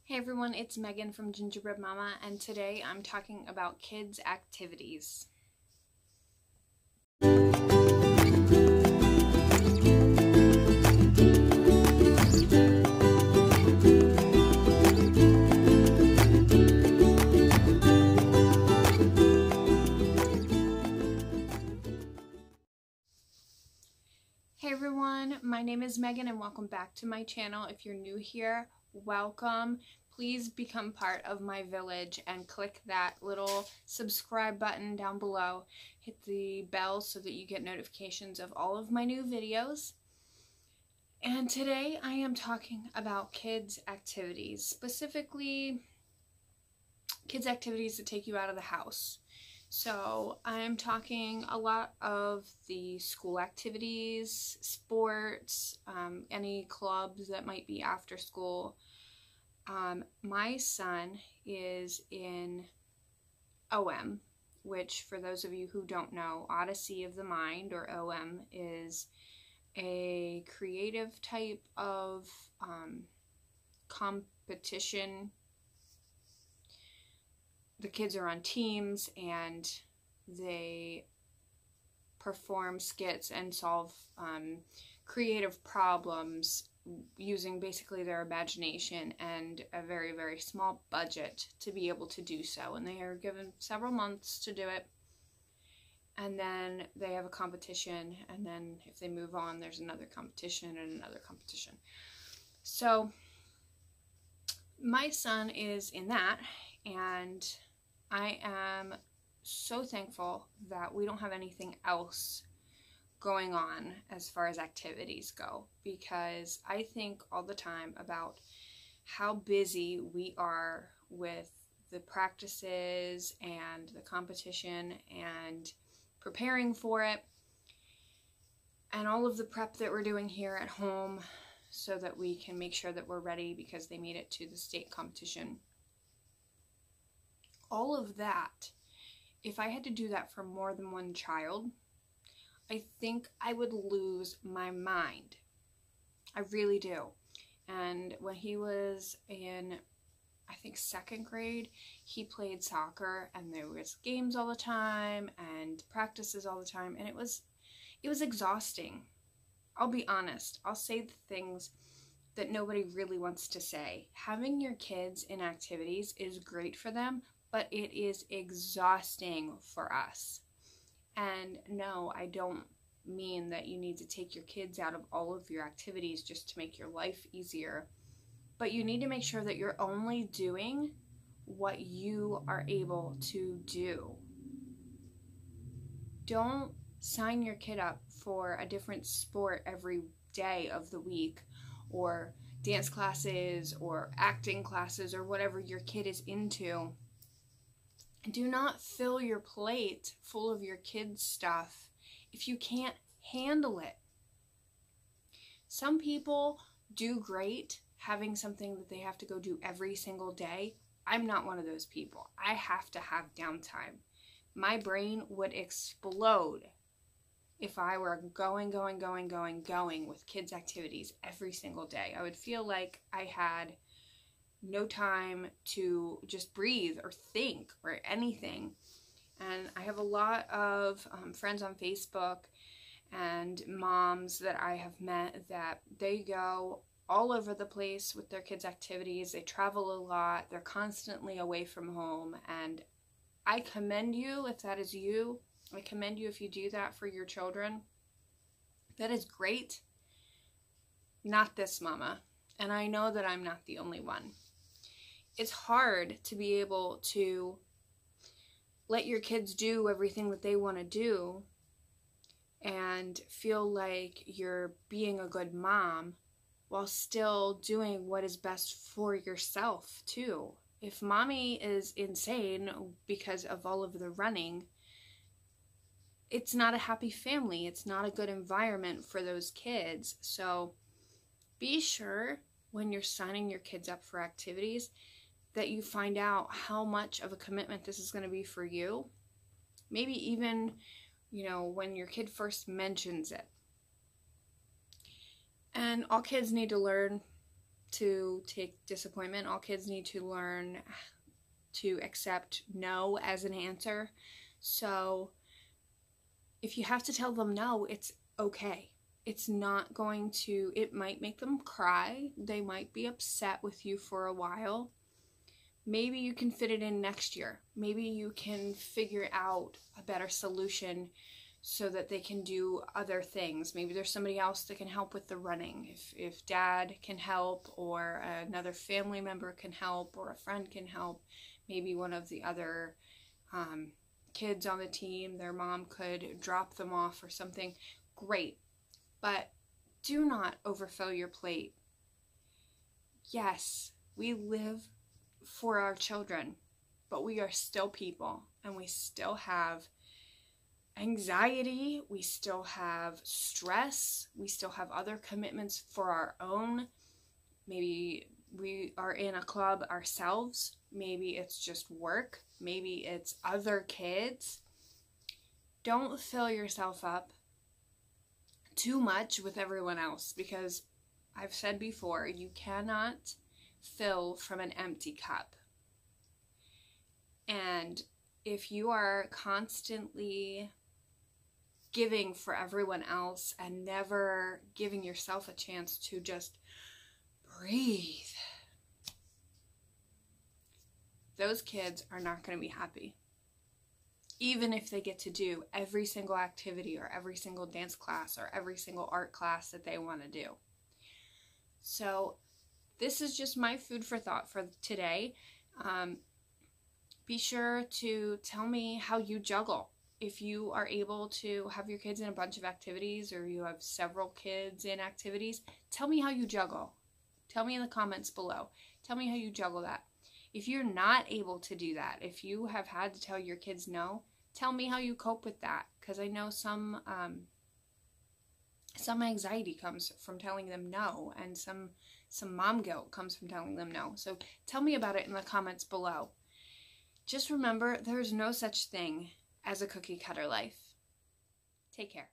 Hey everyone, it's Megan from Gingerbread Mama, and today I'm talking about kids' activities. Hey everyone, my name is Megan and welcome back to my channel. If you're new here, welcome. Please become part of my village and click that little subscribe button down below. Hit the bell so that you get notifications of all of my new videos. And today I am talking about kids' activities, specifically kids' activities that take you out of the house. So I'm talking a lot of the school activities, sports, any clubs that might be after school. My son is in OM, which for those of you who don't know, Odyssey of the Mind, or OM, is a creative type of competition. The kids are on teams and they perform skits and solve creative problems using basically their imagination and a very, very small budget to be able to do so. And they are given several months to do it. And then they have a competition, and then if they move on, there's another competition and another competition. So my son is in that, and I am so thankful that we don't have anything else going on as far as activities go, because I think all the time about how busy we are with the practices and the competition and preparing for it, and all of the prep that we're doing here at home so that we can make sure that we're ready because they made it to the state competition. All of that, if I had to do that for more than one child, I think I would lose my mind. I really do. And when he was in, I think, second grade, he played soccer, and there was games all the time and practices all the time, and it was exhausting. I'll be honest. I'll say the things that nobody really wants to say. Having your kids in activities is great for them, but it is exhausting for us. And no, I don't mean that you need to take your kids out of all of your activities just to make your life easier. But you need to make sure that you're only doing what you are able to do. Don't sign your kid up for a different sport every day of the week, or dance classes or acting classes or whatever your kid is into. Do not fill your plate full of your kids' stuff if you can't handle it. Some people do great having something that they have to go do every single day. I'm not one of those people. I have to have downtime. My brain would explode if I were going with kids' activities every single day. I would feel like I had no time to just breathe or think or anything. And I have a lot of friends on Facebook and moms that I have met that they go all over the place with their kids' activities. They travel a lot. They're constantly away from home. And I commend you if that is you. I commend you if you do that for your children. That is great. Not this mama. And I know that I'm not the only one. It's hard to be able to let your kids do everything that they want to do and feel like you're being a good mom while still doing what is best for yourself too. If mommy is insane because of all of the running, it's not a happy family. It's not a good environment for those kids. So be sure when you're signing your kids up for activities that you find out how much of a commitment this is going to be for you. Maybe even, when your kid first mentions it. And all kids need to learn to take disappointment. All kids need to learn to accept no as an answer. So if you have to tell them no, it's okay. It's not going to, it might make them cry. They might be upset with you for a while. Maybe you can fit it in next year. Maybe you can figure out a better solution so that they can do other things. Maybe there's somebody else that can help with the running. If dad can help, or another family member can help, or a friend can help, maybe one of the other kids on the team, their mom could drop them off or something. Great. But do not overfill your plate. Yes, we live for our children, but we are still people, and we still have anxiety, we still have stress, we still have other commitments for our own. Maybe we are in a club ourselves, maybe it's just work, maybe it's other kids. Don't fill yourself up too much with everyone else, because I've said before, you cannot fill from an empty cup. And if you are constantly giving for everyone else and never giving yourself a chance to just breathe, those kids are not going to be happy. Even if they get to do every single activity or every single dance class or every single art class that they want to do. So this is just my food for thought for today. Be sure to tell me how you juggle. If you are able to have your kids in a bunch of activities, or you have several kids in activities, tell me how you juggle. Tell me in the comments below. Tell me how you juggle that. If you're not able to do that, if you have had to tell your kids no, tell me how you cope with that. Because I know some anxiety comes from telling them no, and some mom guilt comes from telling them no. So tell me about it in the comments below. Just remember, there's no such thing as a cookie cutter life. Take care.